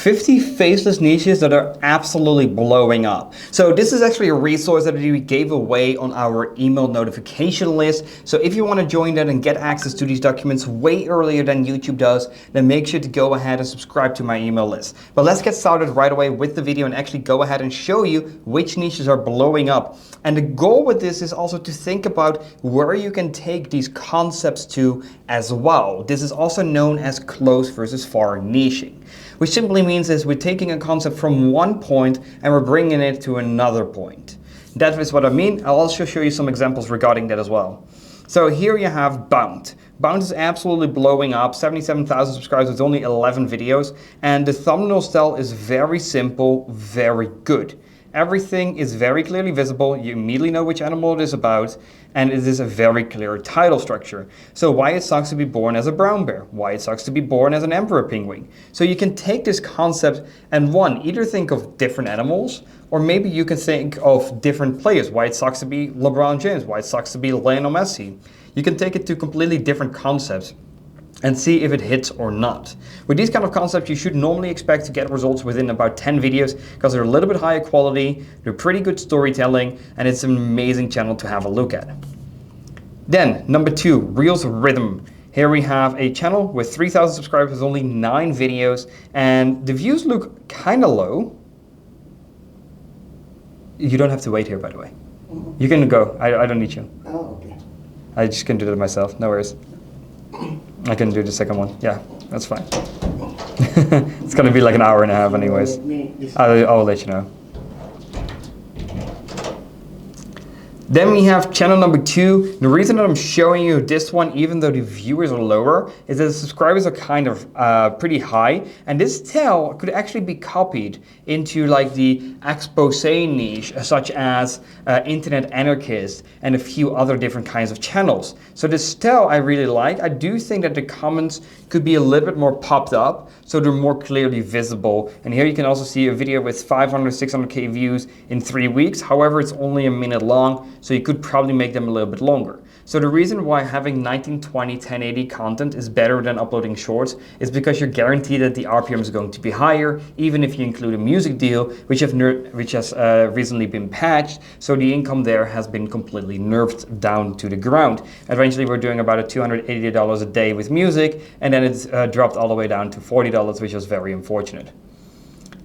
50 faceless niches that are absolutely blowing up. So this is actually a resource that we gave away on our email notification list. So if you want to join that and get access to these documents way earlier than YouTube does, then make sure to go ahead and subscribe to my email list. But let's get started right away with the video and actually go ahead and show you which niches are blowing up. And the goal with this is also to think about where you can take these concepts to as well. This is also known as close versus far niching, which simply means is we're taking a concept from one point and we're bringing it to another point. That is what I mean. I'll also show you some examples regarding that as well. So here you have Bound. Bound is absolutely blowing up, 77,000 subscribers with only 11 videos, and the thumbnail style is very simple, very good. Everything is very clearly visible, you immediately know which animal it is about, and it is a very clear title structure. So why it sucks to be born as a brown bear, why it sucks to be born as an emperor penguin. So you can take this concept and either think of different animals, or maybe you can think of different players, why it sucks to be LeBron James, why it sucks to be Lionel Messi. You can take it to completely different concepts and see if it hits or not. With these kind of concepts, you should normally expect to get results within about 10 videos because they're a little bit higher quality, they're pretty good storytelling, and it's an amazing channel to have a look at. Then, number 2, Reels Rhythm. Here we have a channel with 3,000 subscribers with only 9 videos, and the views look kind of low. You don't have to wait here, by the way. You can go, I don't need you. Oh, okay. I just can do that myself, no worries. I can do the second one. Yeah, that's fine. It's gonna be like an hour and a half anyways. I'll let you know. Then we have channel number 2. The reason that I'm showing you this one, even though the viewers are lower, is that the subscribers are kind of pretty high. And this style could actually be copied into like the expose niche, such as Internet Anarchist and a few other different kinds of channels. So this style I really like. I do think that the comments could be a little bit more popped up, so they're more clearly visible. And here you can also see a video with 500, 600K views in 3 weeks. However, it's only a minute long, so you could probably make them a little bit longer. So the reason why having 1920, 1080 content is better than uploading shorts is because you're guaranteed that the RPM is going to be higher, even if you include a music deal, which has recently been patched. So the income there has been completely nerfed down to the ground. Eventually, we're doing about $280 a day with music, and then it's dropped all the way down to $40, which was very unfortunate.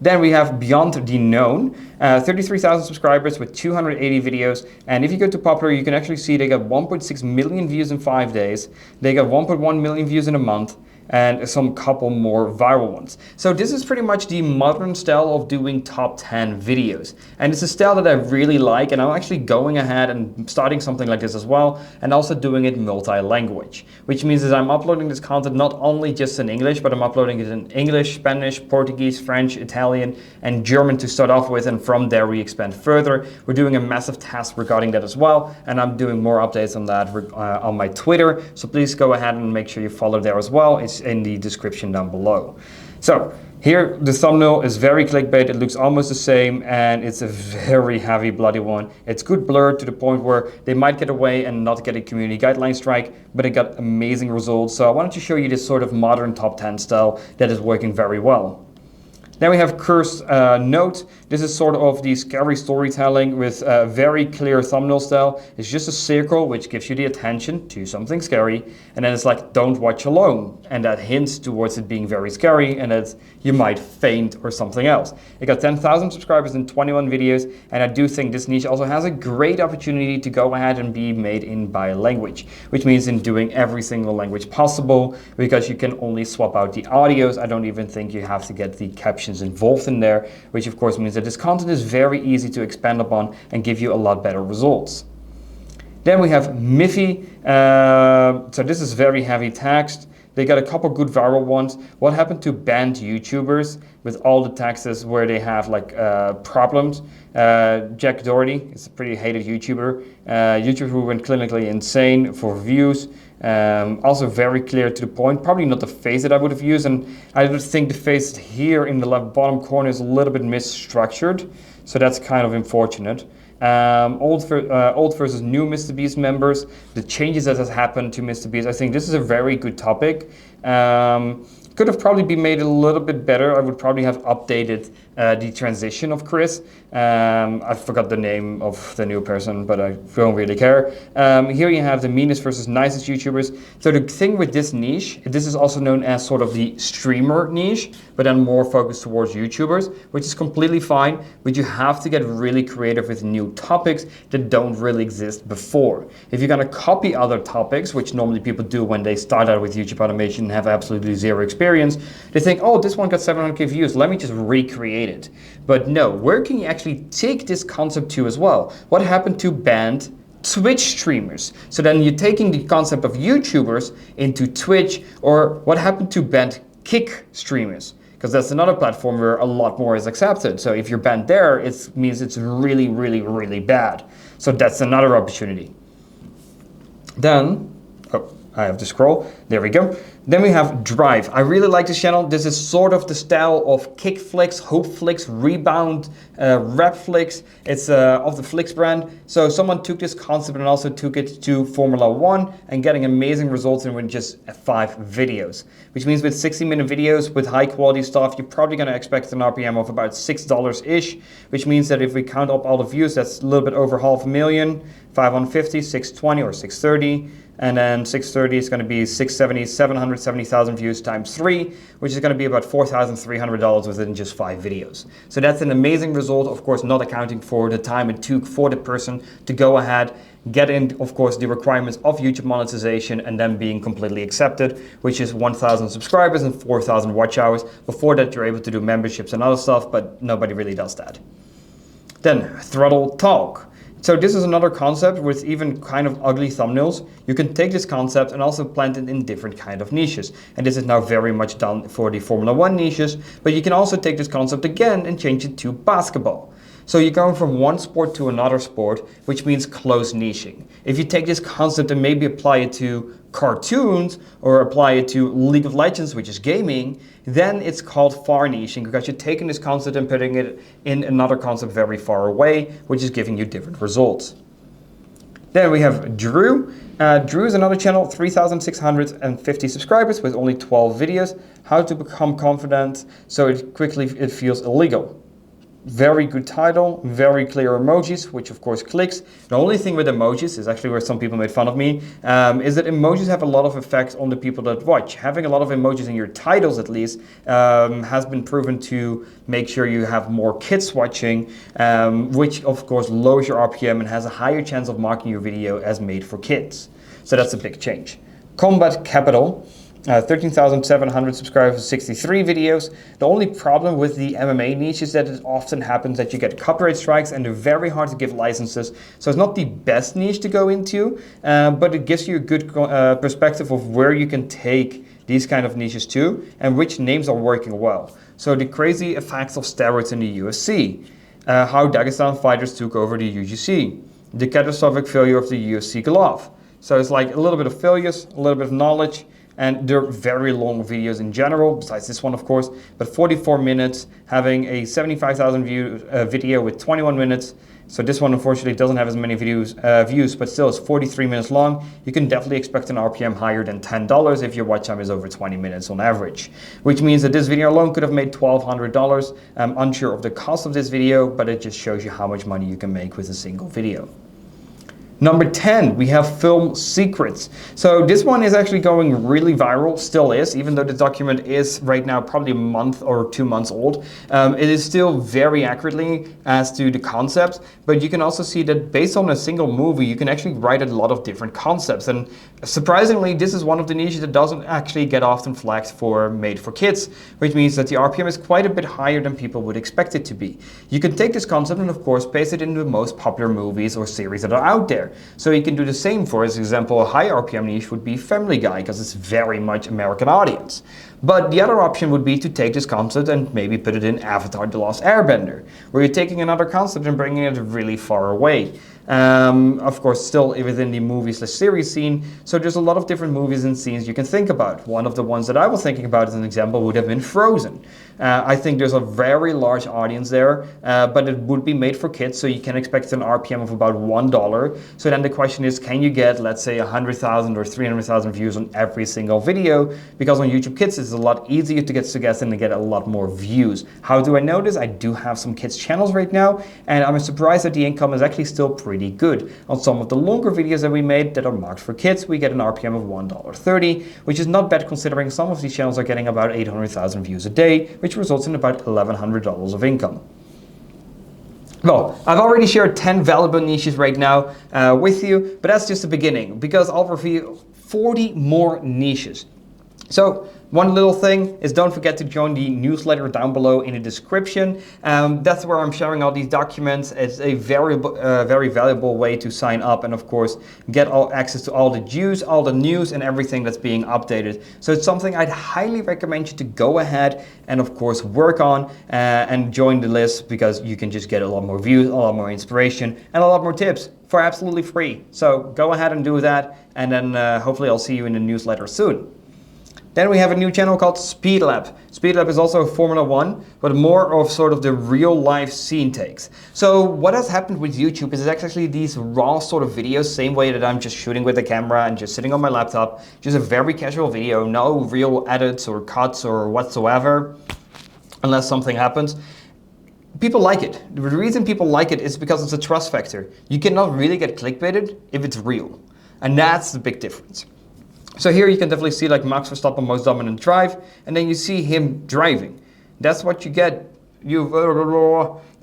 Then we have Beyond the Known, 33,000 subscribers with 280 videos. And if you go to Popular, you can actually see they got 1.6 million views in 5 days. They got 1.1 million views in a month, and some couple more viral ones. So this is pretty much the modern style of doing top 10 videos. And it's a style that I really like, and I'm actually going ahead and starting something like this as well, and also doing it multi-language, which means that I'm uploading this content not only just in English, but I'm uploading it in English, Spanish, Portuguese, French, Italian, and German to start off with, and from there we expand further. We're doing a massive task regarding that as well, and I'm doing more updates on that on my Twitter, so please go ahead and make sure you follow there as well. It's in the description down below. So here the thumbnail is very clickbait, it looks almost the same, and it's a very heavy bloody one. It's good blurred to the point where they might get away and not get a community guideline strike, but it got amazing results. So I wanted to show you this sort of modern top 10 style that is working very well. Then we have Cursed Note. This is sort of the scary storytelling with a very clear thumbnail style. It's just a circle which gives you the attention to something scary, and then it's like, don't watch alone. And that hints towards it being very scary and that you might faint or something else. It got 10,000 subscribers in 21 videos, and I do think this niche also has a great opportunity to go ahead and be made in bi-language, which means in doing every single language possible, because you can only swap out the audios. I don't even think you have to get the captions involved in there, which of course means that this content is very easy to expand upon and give you a lot better results. Then we have Miffy. So this is very heavy text. They got a couple good viral ones. What happened to banned YouTubers with all the taxes where they have like problems? Jack Doherty is a pretty hated YouTuber. YouTuber who went clinically insane for views. Also very clear to the point. Probably not the face that I would have used, and I would think the face here in the left bottom corner is a little bit misstructured. So that's kind of unfortunate. Old versus new Mr. Beast members, the changes that has happened to Mr. Beast. I think this is a very good topic. Could have probably been made a little bit better. I would probably have updated the transition of Chris. I forgot the name of the new person, but I don't really care. Here you have the meanest versus nicest YouTubers. So the thing with this niche, this is also known as sort of the streamer niche, but then more focused towards YouTubers, which is completely fine, but you have to get really creative with new topics that don't really exist before. If you're gonna copy other topics, which normally people do when they start out with YouTube automation and have absolutely zero experience, they think, oh, this one got 700K views, let me just recreate it. But no, where can you actually take this concept to as well? What happened to banned Twitch streamers? So then you're taking the concept of YouTubers into Twitch, or what happened to banned Kick streamers? Because that's another platform where a lot more is accepted. So if you're banned there, it means it's really, really, really bad. So that's another opportunity. Then, oh, I have to scroll. There we go. Then we have Drive. I really like this channel. This is sort of the style of Kick Flicks, Hope Flicks, Rebound, Rap Flicks. It's of the Flicks brand. So someone took this concept and also took it to Formula 1 and getting amazing results in with just 5 videos. Which means with 60-minute videos with high quality stuff, you're probably going to expect an RPM of about $6-ish, which means that if we count up all the views, that's a little bit over 500,000, 550, 620 or 630. And then 630 is going to be 670, 770,000 views times 3, which is going to be about $4,300 within just 5 videos. So that's an amazing result, of course, not accounting for the time it took for the person to go ahead, get in, of course, the requirements of YouTube monetization and then being completely accepted, which is 1,000 subscribers and 4,000 watch hours. Before that, you're able to do memberships and other stuff, but nobody really does that. Then Throttle Talk. So this is another concept with even kind of ugly thumbnails. You can take this concept and also plant it in different kind of niches. And this is now very much done for the Formula 1 niches, but you can also take this concept again and change it to basketball. So you're going from one sport to another sport, which means close niching. If you take this concept and maybe apply it to cartoons or apply it to League of Legends, which is gaming, then it's called far niching because you're taking this concept and putting it in another concept very far away, which is giving you different results. Then we have Drew. Drew is another channel, 3,650 subscribers with only 12 videos. How to become confident so it feels illegal. Very good title, very clear emojis, which of course clicks. The only thing with emojis is actually where some people made fun of me, is that emojis have a lot of effect on the people that watch. Having a lot of emojis in your titles at least has been proven to make sure you have more kids watching, which of course lowers your RPM and has a higher chance of marking your video as made for kids. So that's a big change. Combat Capital. 13,700 subscribers, 63 videos. The only problem with the MMA niche is that it often happens that you get copyright strikes and they're very hard to give licenses. So it's not the best niche to go into, but it gives you a good perspective of where you can take these kind of niches to and which names are working well. So the crazy effects of steroids in the UFC, how Dagestan fighters took over the UGC, the catastrophic failure of the UFC glove. So it's like a little bit of failures, a little bit of knowledge, and they're very long videos in general, besides this one of course, but 44 minutes, having a 75,000 view video with 21 minutes. So this one unfortunately doesn't have as many views, but still it's 43 minutes long. You can definitely expect an RPM higher than $10 if your watch time is over 20 minutes on average, which means that this video alone could have made $1,200. I'm unsure of the cost of this video, but it just shows you how much money you can make with a single video. Number 10, we have Film Secrets. So this one is actually going really viral, still is, even though the document is right now probably a month or 2 months old. It is still very accurately as to the concept, but you can also see that based on a single movie, you can actually write a lot of different concepts. And surprisingly, this is one of the niches that doesn't actually get often flagged for made for kids, which means that the RPM is quite a bit higher than people would expect it to be. You can take this concept and of course paste it into the most popular movies or series that are out there. So you can do the same. For example, a high RPM niche would be Family Guy because it's very much American audience. But the other option would be to take this concept and maybe put it in Avatar: The Last Airbender, where you're taking another concept and bringing it really far away. Of course, still within the movie/series scene, so there's a lot of different movies and scenes you can think about. One of the ones that I was thinking about as an example would have been Frozen. I think there's a very large audience there, but it would be made for kids, so you can expect an RPM of about $1. So then the question is, can you get, let's say, 100,000 or 300,000 views on every single video? Because on YouTube Kids, it's a lot easier to get suggested and get a lot more views. How do I know this? I do have some kids channels right now, and I'm surprised that the income is actually still pretty good. On some of the longer videos that we made that are marked for kids, we get an RPM of $1.30, which is not bad considering some of these channels are getting about 800,000 views a day, which results in about $1,100 of income. Well, I've already shared 10 valuable niches right now with you, but that's just the beginning because I'll reveal 40 more niches. So one little thing is don't forget to join the newsletter down below in the description. That's where I'm sharing all these documents. It's a very valuable way to sign up and of course get all access to all the juice, all the news and everything that's being updated. So it's something I'd highly recommend you to go ahead and of course work on and join the list because you can just get a lot more views, a lot more inspiration and a lot more tips for absolutely free. So go ahead and do that and then hopefully I'll see you in the newsletter soon. Then we have a new channel called SpeedLab. SpeedLab is also Formula One, but more of sort of the real life scene takes. So what has happened with YouTube is actually these raw sort of videos, same way that I'm just shooting with the camera and just sitting on my laptop, just a very casual video, no real edits or cuts or whatsoever, unless something happens. People like it. The reason people like it is because it's a trust factor. You cannot really get clickbaited if it's real. And that's the big difference. So here you can definitely see like Max Verstappen most dominant drive, and then you see him driving. That's what you get. You,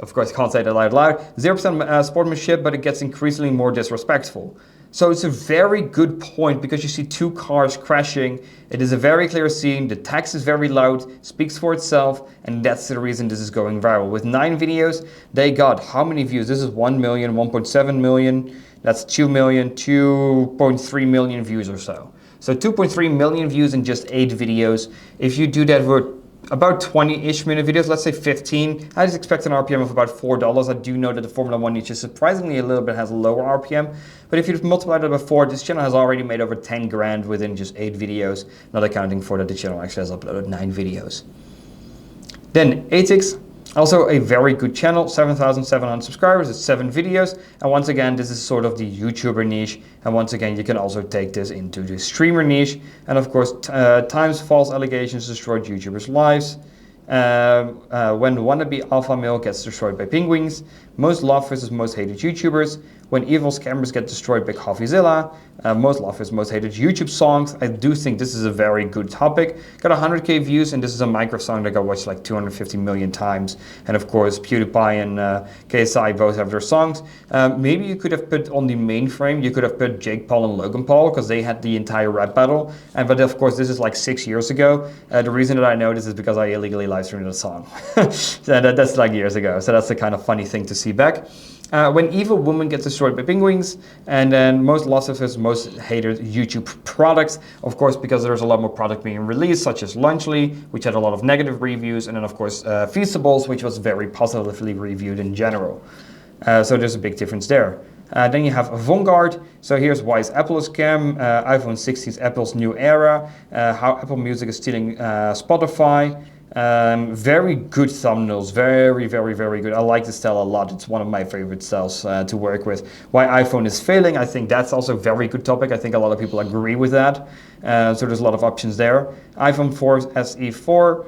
of course, can't say that out loud. 0% sportsmanship, but it gets increasingly more disrespectful. So it's a very good point because you see two cars crashing. It is a very clear scene. The text is very loud, speaks for itself, and that's the reason this is going viral. With 9 videos, they got how many views? This is 1 million, 1.7 million. That's 2 million, 2.3 million views or so. So 2.3 million views in just 8 videos. If you do that for about 20-ish minute videos, let's say 15, I just expect an RPM of about $4. I do know that the Formula One niche is surprisingly a little bit has a lower RPM, but if you multiply that by 4, this channel has already made over 10 grand within just 8 videos, not accounting for that the channel actually has uploaded 9 videos. Then Atix. Also a very good channel, 7,700 subscribers, it's 7 videos. And once again, this is sort of the YouTuber niche. And once again, you can also take this into the streamer niche. And of course, times false allegations destroyed YouTubers' lives. When wannabe alpha male gets destroyed by penguins. Most loved versus most hated YouTubers. When evil scammers get destroyed by Coffeezilla. Most loved versus most hated YouTube songs. I do think this is a very good topic. Got 100k views and this is a Minecraft song that got watched like 250 million times. And of course PewDiePie and KSI both have their songs. Maybe you could have put on the main frame, you could have put Jake Paul and Logan Paul because they had the entire rap battle. But of course this is like 6 years ago. The reason that I know this is because I illegally live streamed the song. So that's like years ago. So that's the kind of funny thing to see back. When evil woman gets destroyed by penguins, and then most lost versus most hated YouTube products, of course, because there's a lot more product being released, such as Lunchly, which had a lot of negative reviews, and then of course Feastables, which was very positively reviewed in general. So there's a big difference there. Then you have Vanguard. So here's why is Apple a scam, iPhone 16 is Apple's new era, how Apple Music is stealing Spotify. Very good thumbnails, very good. I like this style a lot. It's one of my favorite styles to work with. Why iPhone is failing, I think that's also a very good topic. I think a lot of people agree with that. So there's a lot of options there. iPhone 4 SE 4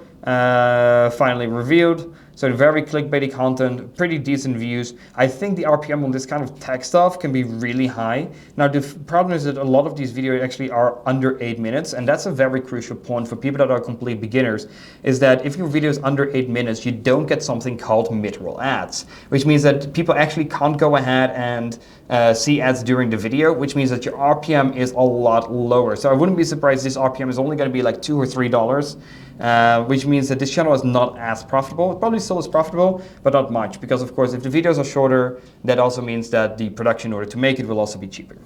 finally revealed. So very clickbaity content, pretty decent views. I think the RPM on this kind of tech stuff can be really high. Now the problem is that a lot of these videos actually are under 8 minutes, and that's a very crucial point for people that are complete beginners, is that if your video is under 8 minutes, you don't get something called mid-roll ads, which means that people actually can't go ahead and see ads during the video, which means that your RPM is a lot lower. So I wouldn't be surprised this RPM is only going to be like $2 or $3, which means that this channel is not as profitable. It probably still is profitable, but not much, because of course if the videos are shorter, that also means that the production in order to make it will also be cheaper.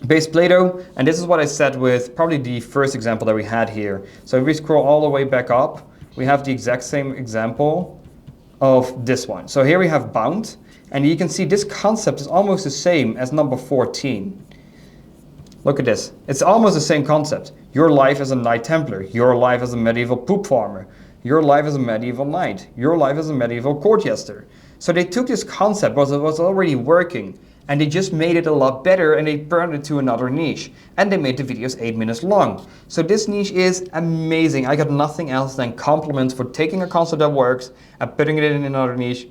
Base Play-Doh, and this is what I said with probably the first example that we had here. So if we scroll all the way back up, we have the exact same example of this one. So here we have Bound, and you can see this concept is almost the same as number 14. Look at this. It's almost the same concept. Your life as a Knight Templar. Your life as a medieval poop farmer. Your life as a medieval knight. Your life as a medieval court jester. So they took this concept, was already working, and they just made it a lot better and they burned it to another niche. And they made the videos 8 minutes long. So this niche is amazing. I got nothing else than compliments for taking a concept that works and putting it in another niche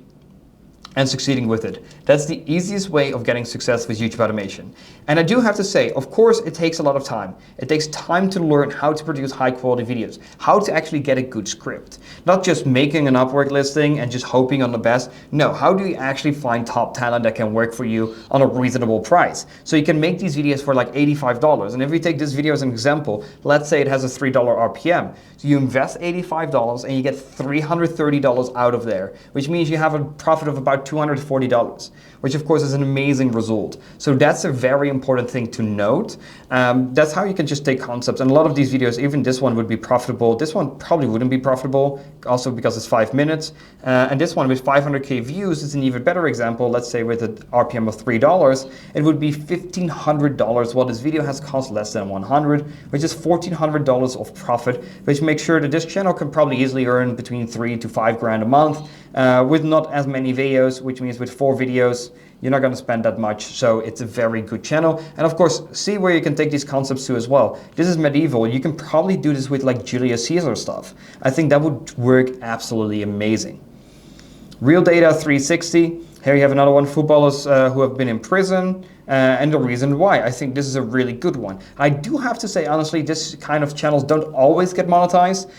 and succeeding with it. That's the easiest way of getting success with YouTube automation. And I do have to say, of course, it takes a lot of time. It takes time to learn how to produce high quality videos, how to actually get a good script. Not just making an Upwork listing and just hoping on the best. No, how do you actually find top talent that can work for you on a reasonable price? So you can make these videos for like $85. And if we take this video as an example, let's say it has a $3 RPM. So you invest $85 and you get $330 out of there, which means you have a profit of about $240, which of course is an amazing result. So that's a very important thing to note. That's how you can just take concepts, and a lot of these videos, even this one would be profitable. This one probably wouldn't be profitable, also because it's 5 minutes. And this one with 500K views is an even better example. Let's say with an RPM of $3, it would be $1,500, while this video has cost less than $100, which is $1,400 of profit, which makes sure that this channel can probably easily earn between 3 to 5 grand a month with not as many videos, which means with 4 videos, you're not going to spend that much. So it's a very good channel. And of course, see where you can take these concepts to as well. This is medieval. You can probably do this with like Julius Caesar stuff. I think that would work absolutely amazing. Real Data 360. Here you have another one, footballers who have been in prison. And the reason why. I think this is a really good one. I do have to say, honestly, this kind of channels don't always get monetized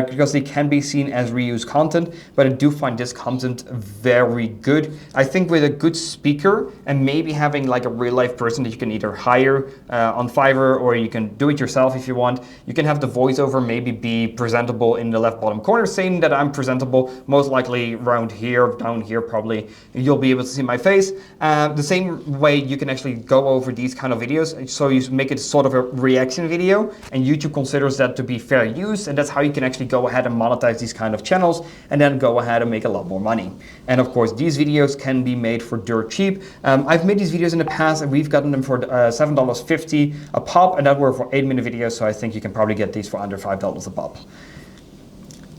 because they can be seen as reused content, but I do find this content very good. I think with a good speaker and maybe having like a real life person that you can either hire on Fiverr, or you can do it yourself if you want. You can have the voiceover maybe be presentable in the left bottom corner, saying that I'm presentable, most likely around here, down here probably. You'll be able to see my face. The same way you can actually go over these kind of videos, so you make it sort of a reaction video, and YouTube considers that to be fair use, and that's how you can actually go ahead and monetize these kind of channels, and then go ahead and make a lot more money. And of course, these videos can be made for dirt cheap. I've made these videos in the past, and we've gotten them for $7.50 a pop, and that were for 8-minute videos, so I think you can probably get these for under $5 a pop.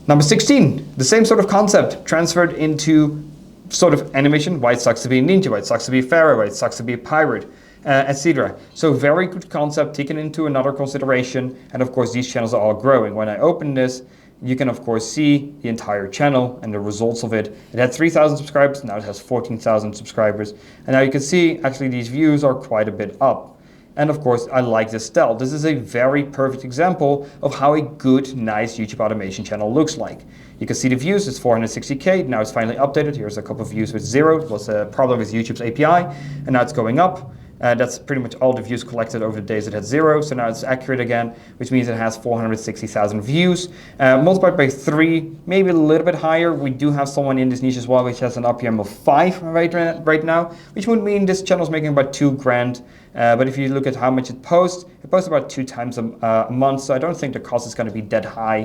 Number 16, the same sort of concept transferred into sort of animation, why it sucks to be a ninja, why it sucks to be a pharaoh, why it sucks to be a pirate, etc. So very good concept taken into another consideration, and of course these channels are all growing. When I open this, you can of course see the entire channel and the results of it. It had 3,000 subscribers, now it has 14,000 subscribers, and now you can see actually these views are quite a bit up. And of course, I like this style. This is a very perfect example of how a good, nice YouTube automation channel looks like. You can see the views, it's 460K. Now it's finally updated. Here's a couple of views with 0. It was a problem with YouTube's API, and now it's going up. That's pretty much all the views collected over the days it had 0. So now it's accurate again, which means it has 460,000 views. Multiplied by 3, maybe a little bit higher. We do have someone in this niche as well, which has an RPM of 5 right now, which would mean this channel is making about 2 grand. But if you look at how much it posts about 2 times a month. So I don't think the cost is going to be that high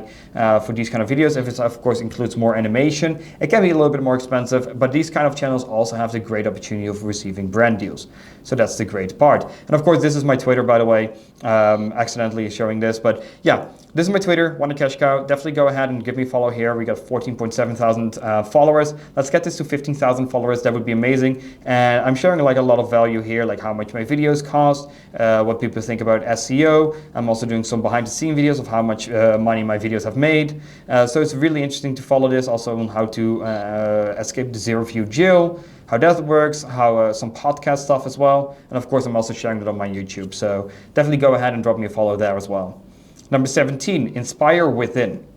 for these kind of videos. If it of course includes more animation, it can be a little bit more expensive, but these kind of channels also have the great opportunity of receiving brand deals. So that's the great part. And of course, this is my Twitter, by the way, accidentally showing this, but yeah, this is my Twitter. Want to cash cow? Definitely go ahead and give me a follow here. We got 14.7 thousand followers. Let's get this to 15,000 followers. That would be amazing. And I'm showing like a lot of value here, like how much my videos cost, what people think about SEO. I'm also doing some behind the scene videos of how much money my videos have made. So it's really interesting to follow this, also on how to escape the zero view jail, how that works, how some podcast stuff as well. And of course, I'm also sharing that on my YouTube. So definitely go ahead and drop me a follow there as well. Number 17, Inspire Within.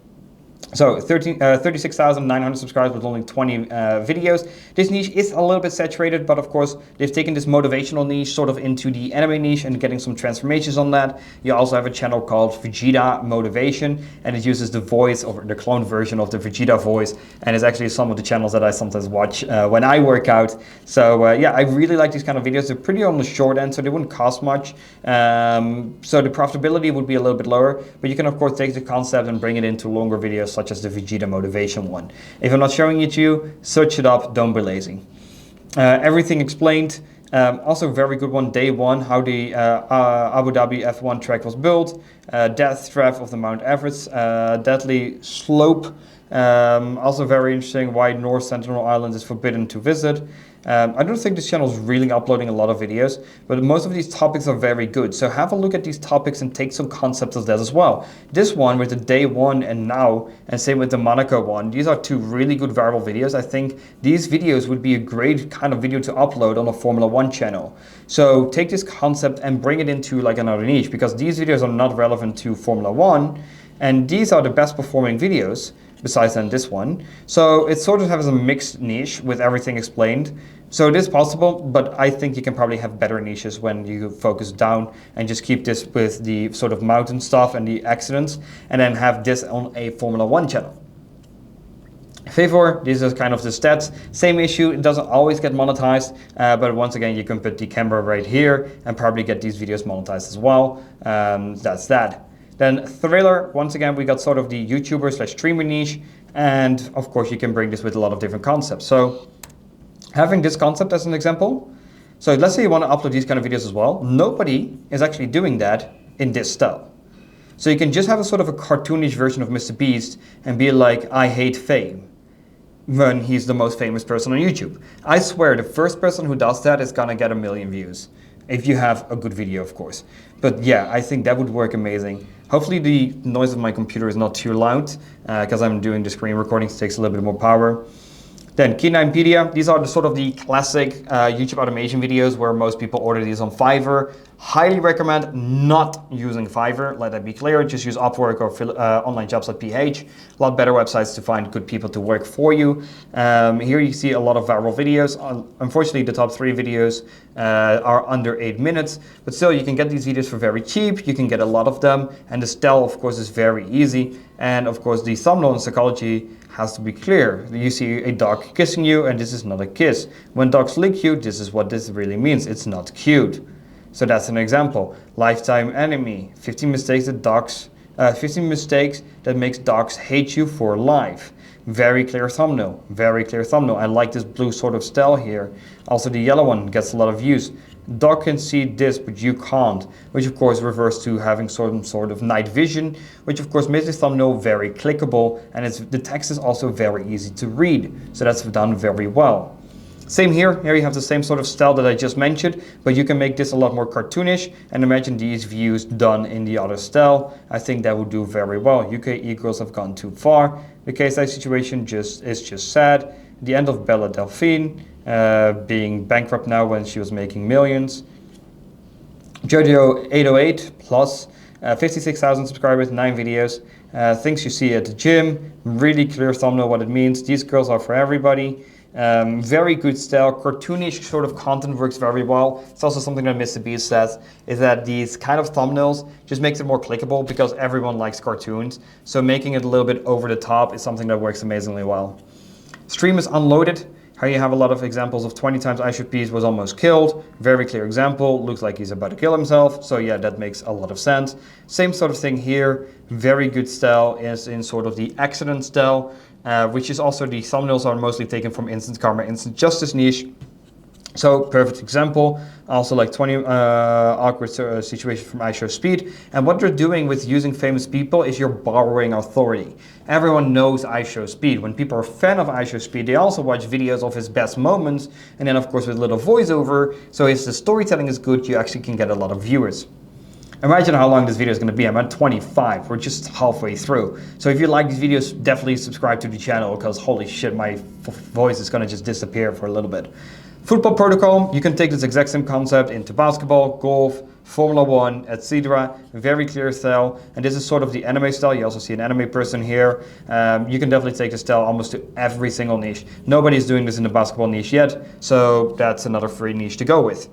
So 36,900 subscribers with only 20 videos. This niche is a little bit saturated, but of course they've taken this motivational niche sort of into the anime niche and getting some transformations on that. You also have a channel called Vegeta Motivation, and it uses the voice or the clone version of the Vegeta voice, and it's actually some of the channels that I sometimes watch when I work out. So yeah, I really like these kind of videos. They're pretty on the short end, so they wouldn't cost much. So the profitability would be a little bit lower, but you can of course take the concept and bring it into longer videos, such as the Vegeta Motivation one. If I'm not showing it to you, search it up, don't be lazy. Everything explained. Also very good one, day one, how the Abu Dhabi F1 track was built, death trap of the Mount Everest, deadly slope, Also very interesting why North Sentinel Island is forbidden to visit. I don't think this channel is really uploading a lot of videos, but most of these topics are very good. So have a look at these topics and take some concepts of that as well. This one with the day one and now, and same with the Monaco one, these are two really good viral videos. I think these videos would be a great kind of video to upload on a Formula One channel. So take this concept and bring it into like another niche, because these videos are not relevant to Formula One, and these are the best performing videos besides than this one. So it sort of has a mixed niche with everything explained. So it is possible, but I think you can probably have better niches when you focus down and just keep this with the sort of mountain stuff and the accidents, and then have this on a Formula One channel. Favor, these are kind of the stats. Same issue, it doesn't always get monetized, but once again, you can put the camera right here and probably get these videos monetized as well. That's that. Then Thriller, once again, we got sort of the YouTuber / streamer niche, and of course you can bring this with a lot of different concepts. So having this concept as an example, so let's say you want to upload these kind of videos as well. Nobody is actually doing that in this style. So you can just have a sort of a cartoonish version of Mr. Beast and be like, I hate fame, when he's the most famous person on YouTube. I swear the first person who does that is gonna get 1 million views. If you have a good video, of course. But yeah, I think that would work amazing. Hopefully the noise of my computer is not too loud, because I'm doing the screen recording, so it takes a little bit more power. Then Key9pedia, these are the sort of the classic YouTube automation videos where most people order these on Fiverr. Highly recommend not using Fiverr, let that be clear. Just use Upwork or onlinejobs.ph. A lot better websites to find good people to work for you. Here you see a lot of viral videos. Unfortunately, the top 3 videos are under 8 minutes, but still you can get these videos for very cheap. You can get a lot of them, and the style, of course, is very easy. And of course, the thumbnail and psychology has to be clear. You see a dog kissing you, and this is not a kiss. When dogs lick you, this is what this really means. It's not cute. So that's an example. Lifetime enemy. 15 mistakes that makes dogs hate you for life. Very clear thumbnail. Very clear thumbnail. I like this blue sort of style here. Also the yellow one gets a lot of views. Dog can see this, but you can't, which of course refers to having some sort of night vision, which of course makes the thumbnail very clickable, and the text is also very easy to read. So that's done very well. Same here. Here you have the same sort of style that I just mentioned, but you can make this a lot more cartoonish, and imagine these views done in the other style. I think that would do very well. UK e-girls have gone too far. The KSI situation is just sad. The end of Bella Delphine, being bankrupt now when she was making millions. Jojo 808 plus 56,000 subscribers, 9 videos. Things you see at the gym. Really clear thumbnail what it means. These girls are for everybody. Very good style, cartoonish sort of content works very well. It's also something that Mr. Beast says, is that these kind of thumbnails just makes it more clickable because everyone likes cartoons. So making it a little bit over the top is something that works amazingly well. Stream is unloaded. Here you have a lot of examples of 20 times IShowPeace was almost killed. Very clear example. Looks like he's about to kill himself. So yeah, that makes a lot of sense. Same sort of thing here. Very good style is in sort of the accident style, which is also the thumbnails are mostly taken from Instant Karma, Instant Justice niche. So perfect example. Also like 20 awkward situations from IShowSpeed. And what you're doing with using famous people is you're borrowing authority. Everyone knows IShowSpeed. When people are a fan of IShowSpeed, they also watch videos of his best moments. And then of course with a little voiceover. So if the storytelling is good, you actually can get a lot of viewers. Imagine how long this video is going to be. I'm at 25. We're just halfway through. So if you like these videos, definitely subscribe to the channel because holy shit, my voice is going to just disappear for a little bit. Football protocol, you can take this exact same concept into basketball, golf, Formula One, etc. Very clear style. And this is sort of the anime style. You also see an anime person here. You can definitely take this style almost to every single niche. Nobody's doing this in the basketball niche yet. So that's another free niche to go with.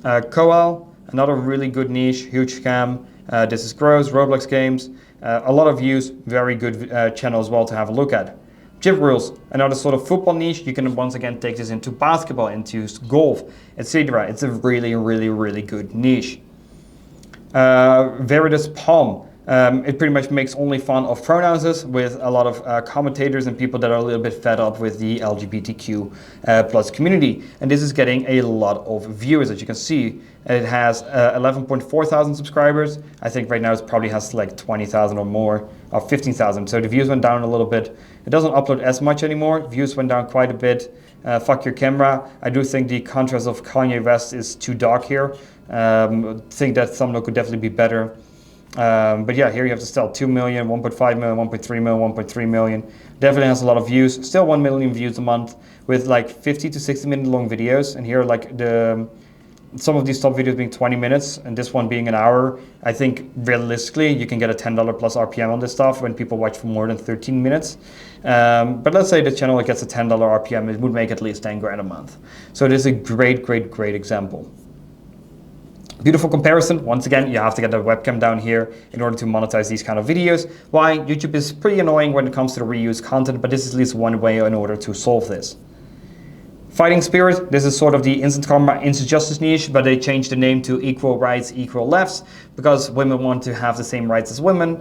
Koal, another really good niche, huge scam. This is gross, Roblox games. A lot of views, very good channel as well to have a look at. Chip rules, another sort of football niche. You can once again take this into basketball, into golf, etc. It's a really, really, really good niche. Veridus Palm, It pretty much makes only fun of pronouns with a lot of commentators and people that are a little bit fed up with the LGBTQ plus community. And this is getting a lot of viewers, as you can see. It has 11.4 thousand subscribers. I think right now it probably has like 20,000 or more, or 15,000. So the views went down a little bit. It doesn't upload as much anymore. Views went down quite a bit. Fuck your camera. I do think the contrast of Kanye West is too dark here. Think that thumbnail could definitely be better. But yeah, here you have to still 2 million, 1.5 million, 1.3 million, 1.3 million. Definitely has a lot of views. Still 1 million views a month with like 50 to 60 minute long videos. And here like some of these top videos being 20 minutes and this one being an hour. I think realistically you can get a $10 plus RPM on this stuff when people watch for more than 13 minutes. But let's say the channel gets a $10 RPM, it would make at least 10 grand a month. So it is a great example. Beautiful comparison. Once again, you have to get the webcam down here in order to monetize these kind of videos. Why? YouTube is pretty annoying when it comes to the reuse content, but this is at least one way in order to solve this. Fighting Spirit, this is sort of the instant karma, instant justice niche, but they changed the name to equal rights, equal lefts, because women want to have the same rights as women.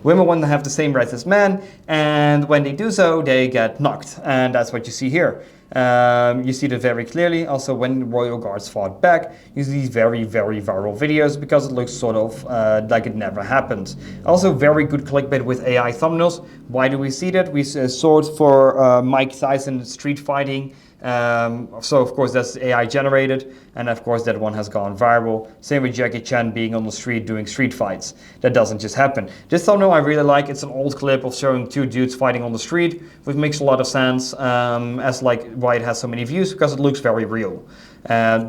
Women want to have the same rights as men, and when they do so, they get knocked, and that's what you see here. You see that very clearly. Also, when royal guards fought back, you see these very viral videos because it looks sort of like it never happened. Also, very good clickbait with AI thumbnails. Why do we see that? We saw it for Mike Tyson street fighting. So of course that's AI generated, and of course that one has gone viral. Same with Jackie Chan being on the street doing street fights. That doesn't just happen. This thumbnail I really like. It's an old clip of showing two dudes fighting on the street, which makes a lot of sense as like why it has so many views, because it looks very real.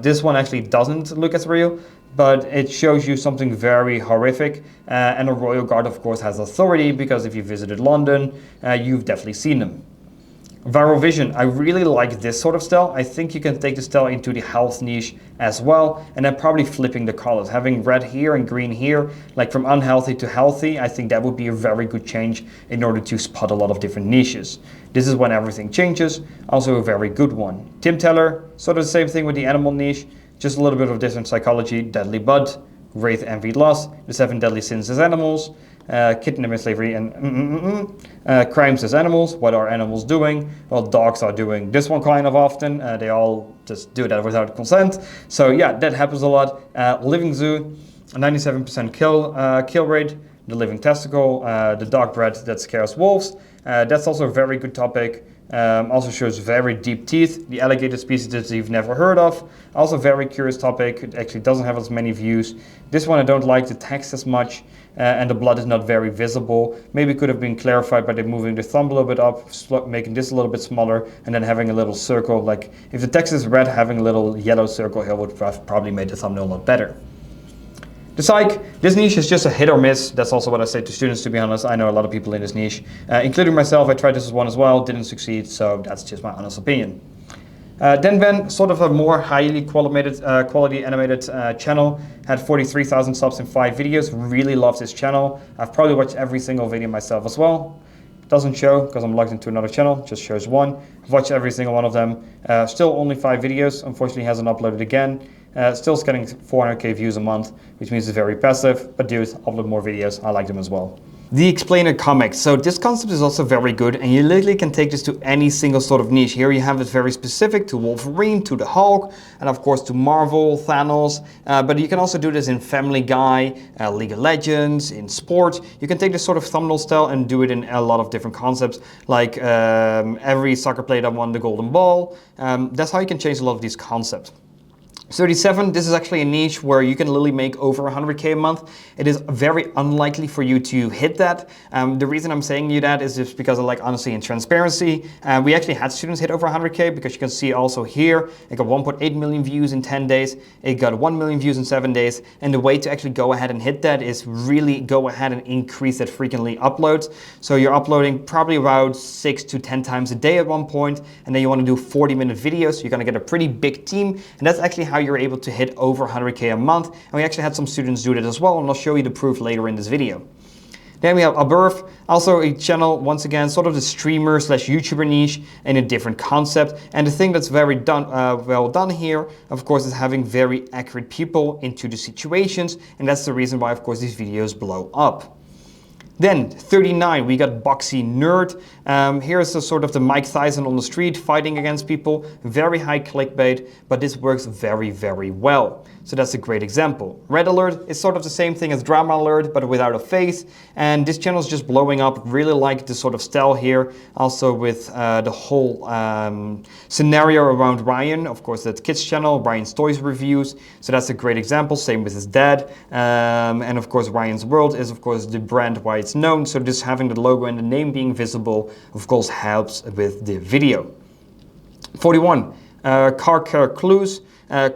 This one actually doesn't look as real, but it shows you something very horrific, and a royal guard of course has authority, because if you visited London, you've definitely seen them. Viral Vision, I really like this sort of style. I think you can take the style into the health niche as well, and then probably flipping the colors. Having red here and green here, like from unhealthy to healthy, I think that would be a very good change in order to spot a lot of different niches. This is when everything changes, also a very good one. Tim Teller, sort of the same thing with the animal niche, just a little bit of different psychology. Deadly Bud, Wraith, Envy, Loss, The 7 Deadly Sins as Animals, kidnapping, slavery, and crimes as animals. What are animals doing? Well, dogs are doing this one kind of often. They all just do that without consent. So yeah, that happens a lot. Living Zoo, a 97% kill rate. The living testicle, the dog breed that scares wolves. That's also a very good topic. Also shows very deep teeth, the alligator species that you've never heard of. Also very curious topic. It actually doesn't have as many views. This one I don't like the text as much, and the blood is not very visible. Maybe it could have been clarified by moving the thumb a little bit up, making this a little bit smaller, and then having a little circle. Like if the text is red, having a little yellow circle here would have probably made the thumbnail a lot better. The psych, this niche is just a hit or miss. That's also what I say to students, to be honest. I know a lot of people in this niche, including myself. I tried this one as well, didn't succeed, so that's just my honest opinion. Ben, sort of a more highly quality animated channel, had 43,000 subs in 5 videos. Really love this channel. I've probably watched every single video myself as well. Doesn't show because I'm logged into another channel, just shows one. I've watched every single one of them. Still only 5 videos, unfortunately hasn't uploaded again. Still getting 400k views a month, which means it's very passive, but dude, upload more videos, I like them as well. The Explainer comics. So this concept is also very good, and you literally can take this to any single sort of niche. Here you have it very specific to Wolverine, to the Hulk, and of course to Marvel, Thanos, but you can also do this in Family Guy, League of Legends, in sport. You can take this sort of thumbnail style and do it in a lot of different concepts, like every soccer player that won the golden ball. That's how you can change a lot of these concepts. 37, this is actually a niche where you can literally make over 100k a month. It is very unlikely for you to hit that. The reason I'm saying you that is just because of like honesty and transparency. We actually had students hit over 100k, because you can see also here, it got 1.8 million views in 10 days. It got 1 million views in 7 days. And the way to actually go ahead and hit that is really go ahead and increase that frequently uploads. So you're uploading probably about 6 to 10 times a day at one point, and then you want to do 40-minute videos. So you're going to get a pretty big team, and that's actually how you're able to hit over 100k a month. And we actually had some students do that as well, and I'll show you the proof later in this video. Then we have Abirth, also a channel, once again, sort of the streamer slash YouTuber niche in a different concept. And the thing that's very well done here, of course, is having very accurate people into the situations. And that's the reason why, of course, these videos blow up. Then 39, we got Boxy Nerd. Here's the sort of the Mike Tyson on the street fighting against people. Very high clickbait, but this works very, very well. So that's a great example. Red Alert is sort of the same thing as Drama Alert, but without a face. And this channel is just blowing up. Really like the sort of style here. Also with the whole scenario around Ryan. Of course, that's kids channel, Ryan's Toys Reviews. So that's a great example. Same with his dad. And of course, Ryan's World is of course the brand why it's known. So just having the logo and the name being visible, of course, helps with the video. 41, car care clues.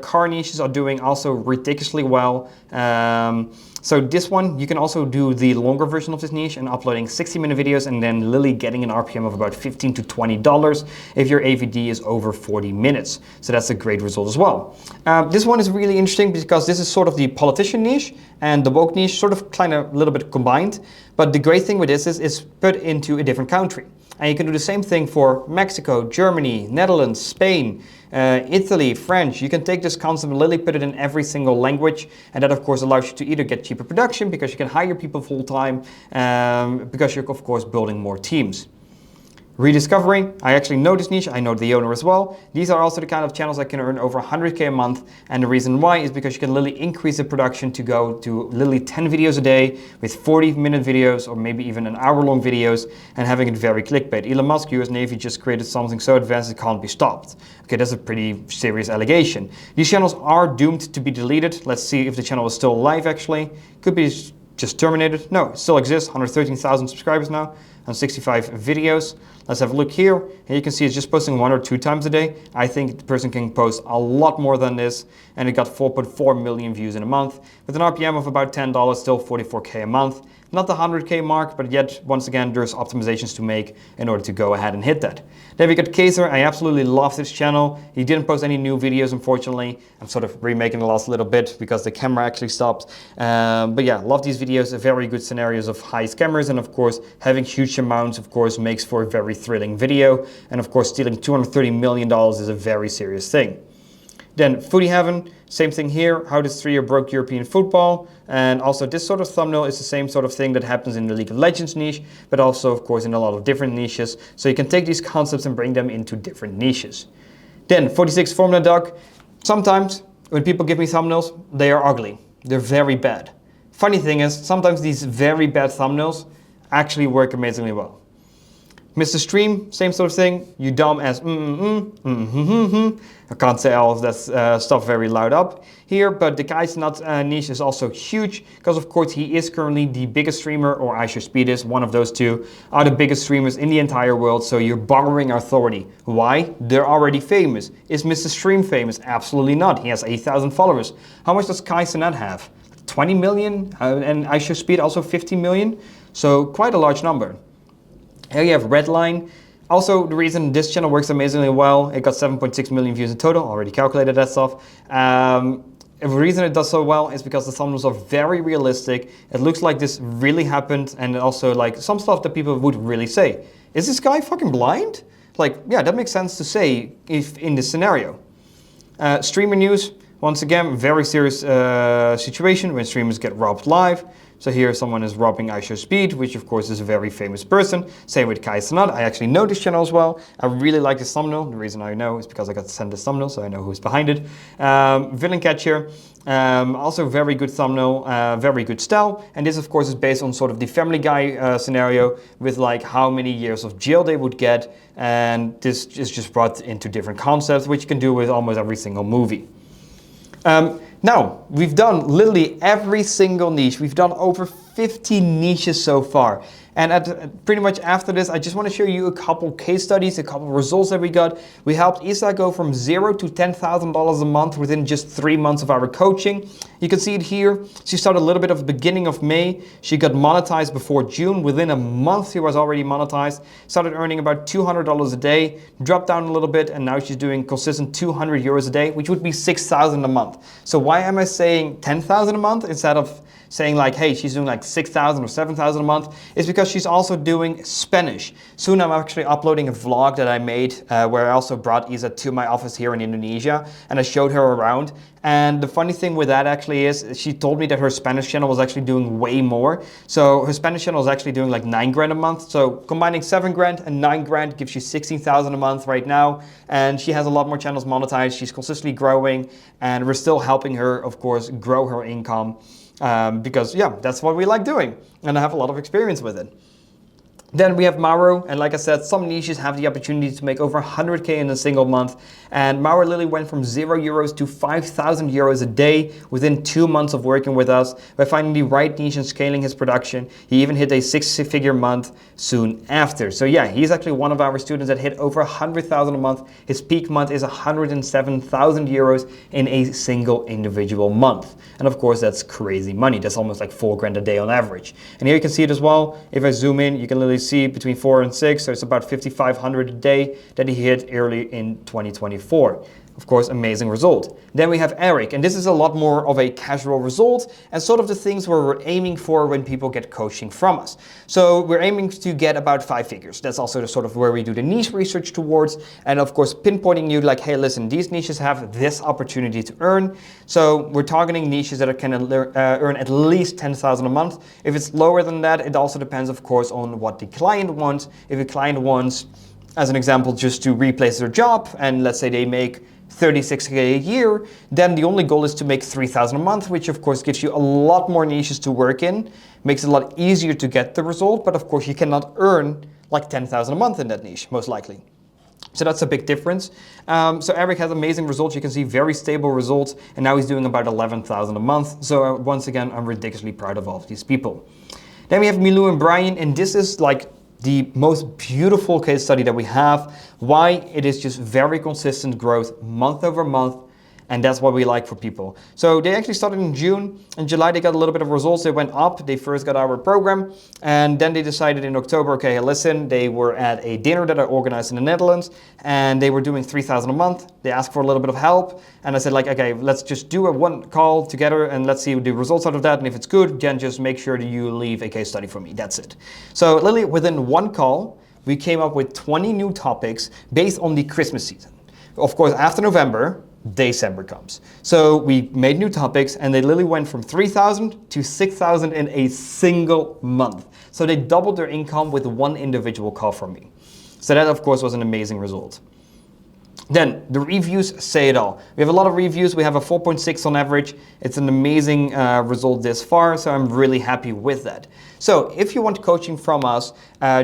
Car niches are doing also ridiculously well. So this one, you can also do the longer version of this niche and uploading 60-minute videos and then literally getting an RPM of about $15 to $20 if your AVD is over 40 minutes. So that's a great result as well. This one is really interesting because this is sort of the politician niche and the woke niche sort of kind of a little bit combined. But the great thing with this is it's put into a different country. And you can do the same thing for Mexico, Germany, Netherlands, Spain, Italy, French. You can take this concept and literally put it in every single language. And that, of course, allows you to either get cheaper production because you can hire people full time, because you're, of course, building more teams. Rediscovery, I actually know this niche, I know the owner as well. These are also the kind of channels that can earn over 100K a month. And the reason why is because you can literally increase the production to go to literally 10 videos a day with 40-minute videos or maybe even an hour-long videos and having it very clickbait. Elon Musk, US Navy, just created something so advanced it can't be stopped. Okay, that's a pretty serious allegation. These channels are doomed to be deleted. Let's see if the channel is still alive actually. Could be just terminated. No, it still exists, 113,000 subscribers now and 65 videos. Let's have a look here. And you can see it's just posting 1 or 2 times a day. I think the person can post a lot more than this. And it got 4.4 million views in a month. With an RPM of about $10, still 44K a month. Not the 100K mark, but yet, once again, there's optimizations to make in order to go ahead and hit that. Then we got Kaiser. I absolutely love this channel. He didn't post any new videos, unfortunately. I'm sort of remaking the last little bit because the camera actually stopped. But yeah, love these videos. Very good scenarios of high scammers. And of course, having huge amounts, of course, makes for a very thrilling video. And of course, stealing $230 million is a very serious thing. Then Foodie Heaven, same thing here, how this 3-year broke European football. And also this sort of thumbnail is the same sort of thing that happens in the League of Legends niche, but also of course in a lot of different niches. So you can take these concepts and bring them into different niches. Then 46 Formula Dog, sometimes when people give me thumbnails, they are ugly. They're very bad. Funny thing is, sometimes these very bad thumbnails actually work amazingly well. Mr. Stream, same sort of thing. You dumb as I can't say all of that stuff very loud up here, but the Kai's Nut niche is also huge because of course he is currently the biggest streamer, or I should speed is one of those two, are the biggest streamers in the entire world. So you're borrowing authority. Why? They're already famous. Is Mr. Stream famous? Absolutely not. He has 8,000 followers. How much does Kai's Nut have? 20 million? And I should speed also 50 million. So quite a large number. Here you have Redline. Also, the reason this channel works amazingly well, it got 7.6 million views in total, already calculated that stuff. The reason it does so well is because the thumbnails are very realistic. It looks like this really happened, and also like some stuff that people would really say. Is this guy fucking blind? Like, yeah, that makes sense to say if in this scenario. Streamer news, once again, very serious situation when streamers get robbed live. So here someone is robbing iShowSpeed, which of course is a very famous person. Same with Kai's Nut. I actually know this channel as well. I really like this thumbnail. The reason I know is because I got sent this thumbnail, so I know who's behind it. Villain Catcher, also very good thumbnail, very good style. And this of course is based on sort of the Family Guy scenario with like how many years of jail they would get. And this is just brought into different concepts, which you can do with almost every single movie. Now, we've done literally every single niche. We've done over 50 niches so far. And pretty much after this, I just want to show you a couple case studies, a couple results that we got. We helped Isa go from $0 to $10,000 a month within just 3 months of our coaching. You can see it here. She started a little bit of the beginning of May. She got monetized before June. Within a month, she was already monetized. Started earning about $200 a day, dropped down a little bit, and now she's doing consistent 200 euros a day, which would be 6,000 a month. So why am I saying 10,000 a month instead of saying like, hey, she's doing like 6,000 or 7,000 a month? It's because because she's also doing Spanish. Soon I'm actually uploading a vlog that I made where I also brought Isa to my office here in Indonesia and I showed her around. And the funny thing with that actually is she told me that her Spanish channel was actually doing way more. So her Spanish channel is actually doing like 9 grand a month. So combining 7 grand and 9 grand gives you 16,000 a month right now. And she has a lot more channels monetized. She's consistently growing and we're still helping her, of course, grow her income. Because yeah, that's what we like doing. And I have a lot of experience with it. Then we have Mauro, and like I said, some niches have the opportunity to make over 100K in a single month. And Mauro literally went from €0 to 5,000 euros a day within 2 months of working with us by finding the right niche and scaling his production. He even hit a 6-figure month soon after. So yeah, he's actually one of our students that hit over 100,000 a month. His peak month is 107,000 euros in a single individual month. And of course, that's crazy money. That's almost like 4 grand a day on average. And here you can see it as well. If I zoom in, you can literally see between 4 and 6, so it's about 5,500 a day that he hit early in 2024. Of course, amazing result. Then we have Eric, and this is a lot more of a casual result and sort of the things where we're aiming for when people get coaching from us. So we're aiming to get about 5 figures. That's also the sort of where we do the niche research towards, and of course pinpointing you like, hey, listen, these niches have this opportunity to earn. So we're targeting niches that can earn at least 10,000 a month. If it's lower than that, it also depends, of course, on what the client wants. If a client wants, as an example, just to replace their job, and let's say they make 36K a year, then the only goal is to make 3,000 a month, which of course gives you a lot more niches to work in, makes it a lot easier to get the result, but of course you cannot earn like 10,000 a month in that niche, most likely. So that's a big difference. So Eric has amazing results. You can see very stable results, and now he's doing about 11,000 a month. So once again, I'm ridiculously proud of all of these people. Then we have Milou and Brian, and this is like the most beautiful case study that we have. Why? It is just very consistent growth month over month. And that's what we like for people. So they actually started in June. In July, they got a little bit of results. They went up. They first got our program. And then they decided in October, okay, listen, they were at a dinner that I organized in the Netherlands. And they were doing 3,000 a month. They asked for a little bit of help. And I said like, okay, let's just do a one call together and let's see the results out of that. And if it's good, then just make sure that you leave a case study for me. That's it. So literally within one call, we came up with 20 new topics based on the Christmas season. Of course, after November, December comes. So we made new topics and they literally went from 3,000 to 6,000 in a single month. So they doubled their income with one individual call from me. So that of course was an amazing result. Then the reviews say it all. We have a lot of reviews. We have a 4.6 on average. It's an amazing result this far, so I'm really happy with that. So if you want coaching from us,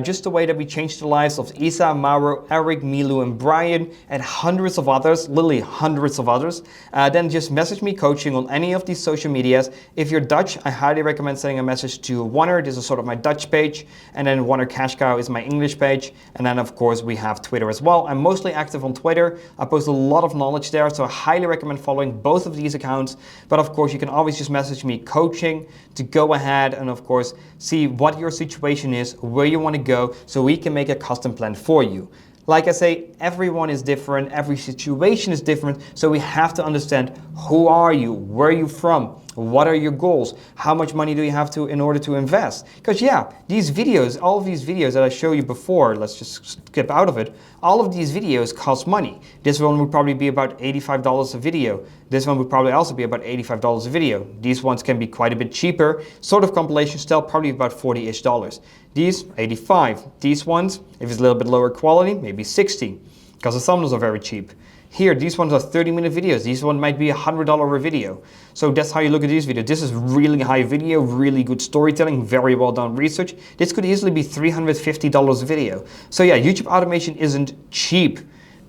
just the way that we changed the lives of Isa, Mauro, Eric, Milou, and Brian, and hundreds of others, literally hundreds of others, then just message me coaching on any of these social medias. If you're Dutch, I highly recommend sending a message to Wanner. This is sort of my Dutch page, and then Wanner Cash Cow is my English page, and then of course we have Twitter as well. I'm mostly active on Twitter. I post a lot of knowledge there, so I highly recommend following both of these accounts. But of course, you can always just message me coaching to go ahead and of course see what your situation is, where you want to go, so we can make a custom plan for you. Like I say, everyone is different, every situation is different, so we have to understand who are you, where are you from, what are your goals, how much money do you have to in order to invest? Because yeah, these videos, all of these videos that I showed you before, let's just skip out of it, all of these videos cost money. This one would probably be about $85 a video. This one would probably also be about $85 a video. These ones can be quite a bit cheaper, sort of compilation style, probably about $40-ish. These, 85. These ones, if it's a little bit lower quality, maybe 60, because the thumbnails are very cheap. Here, these ones are 30-minute videos. These one might be $100 a video. So that's how you look at these videos. This is really high video, really good storytelling, very well done research. This could easily be $350 a video. So yeah, YouTube automation isn't cheap.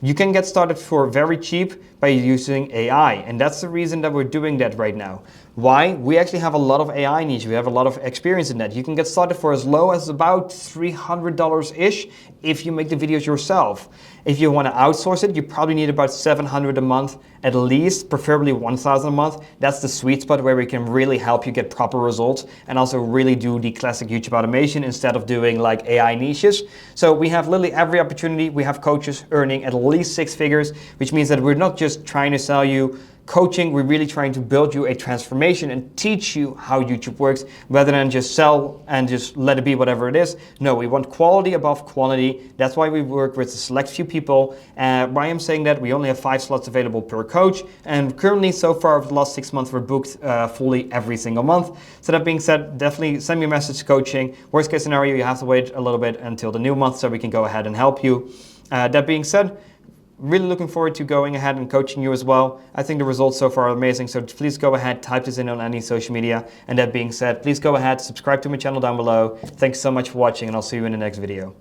You can get started for very cheap by using AI, and that's the reason that we're doing that right now. Why? We actually have a lot of AI niche. We have a lot of experience in that. You can get started for as low as about $300-ish if you make the videos yourself. If you want to outsource it, you probably need about $700 a month at least, preferably $1,000 a month. That's the sweet spot where we can really help you get proper results and also really do the classic YouTube automation instead of doing like AI niches. So we have literally every opportunity. We have coaches earning at least 6 figures, which means that we're not just trying to sell you coaching, we're really trying to build you a transformation and teach you how YouTube works rather than just sell and just let it be whatever it is. No, we want quality above quantity. That's why we work with a select few people. Why I'm saying that, we only have 5 slots available per coach, and currently so far over the last 6 months we're booked fully every single month. So that being said, definitely send me a message to coaching. Worst case scenario, you have to wait a little bit until the new month so we can go ahead and help you. That being said, really looking forward to going ahead and coaching you as well. I think the results so far are amazing, so please go ahead, type this in on any social media. And that being said, please go ahead, subscribe to my channel down below. Thanks so much for watching, and I'll see you in the next video.